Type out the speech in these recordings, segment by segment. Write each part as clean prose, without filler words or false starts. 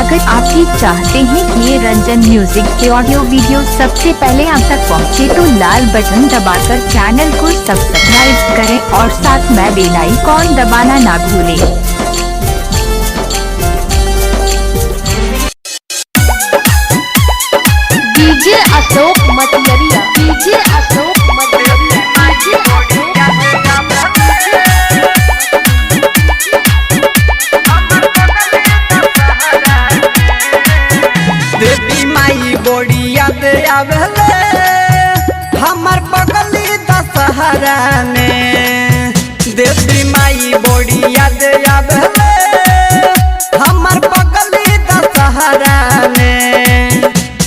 अगर आप भी चाहते हैं कि ये रंजन म्यूजिक के ऑडियो वीडियो सबसे पहले आप तक पहुंचे तो लाल बटन दबाकर चैनल को सब्सक्राइब करें और साथ में बेल आइकॉन दबाना ना भूलें। DJ Ashok Matiyariya, DJ Ashok Matiyariya, DJ Ashok देवी माई बड़ी याद आवेले हमर बगली दशहरा में। देवी माई बड़ी याद आवेले हमर बगली दशहरा में।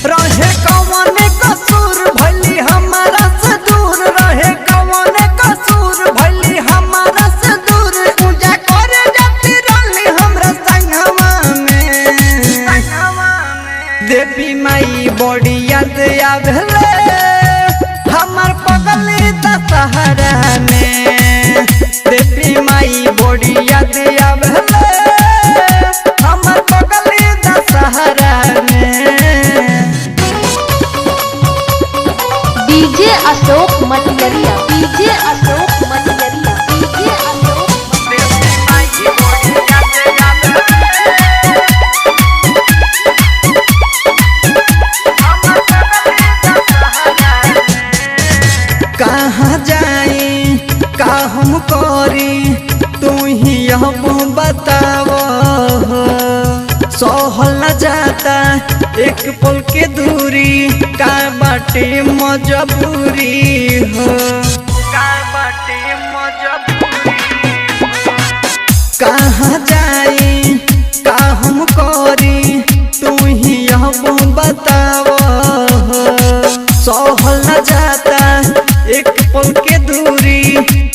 रहे कौन कसूर भइली हमारा से दूर, रहे कौन कसूर भइली हमारा से दूर। पूजा करे जाती रहली हमरा संगवा में। देवी माई बड़ी याद आवेले हमर बगली दशहरा में। देवी माई बड़ी याद आवेले हमर बगली दशहरा में। DJ Ashok Matiyariya, DJ Ashok Matiyariya, DJ Ashok कहाँ जाई का हम करी तू ही अब बताव। सहल न जाता एक पल के दूरी, का बाटे मजबूरी हो, का बाटे मजबूरी। कहाँ जाई का हम करी तू ही अब बताव। सहल न जाता एक पल के दूरी,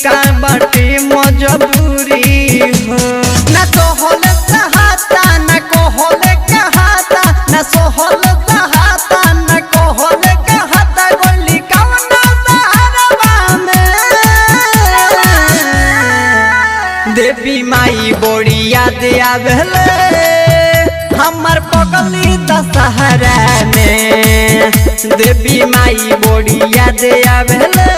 का बाटे मजबूरी हो। न सहल चाहता न कहल कहता, न सहल चाहता न कहल कहता। गोली कौन सहारवा में। देवी माई बड़ी याद आवेले हमर बगली दशहरा में। देवी माई बड़ी याद आवेले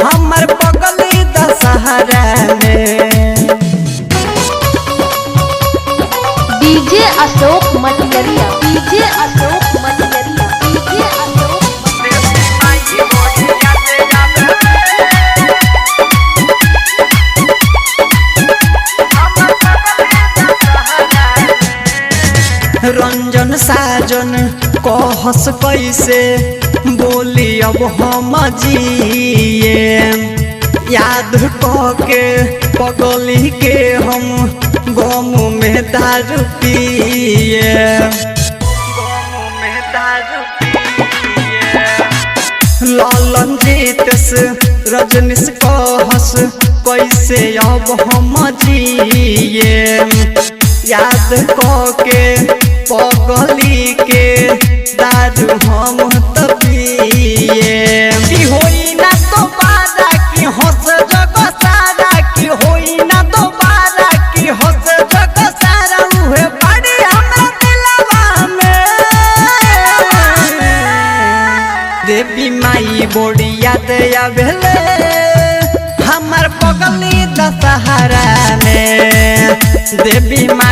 हमर बगली दशहरा में। DJ Ashok Matiyariya, DJ Ashok Matiyariya, DJ Ashok Ranjan Sajan कहस कैसे बोली अब हम जिए। याद के पगली के हम गम में दारू पिए, गम में दारू पिए। लालन जीतस रजनीश कहस कैसे अब हम जिए। याद के पगली के दारू हम तपिए। की होई ना दोबारा की हंस जग सारा, की होई ना दोबारा की हंस जग सारा। उहे बड़ी हमरा दिलवा में। देवी माई बड़ी याद आवेले हमर बगली दशहरा में। देवी माई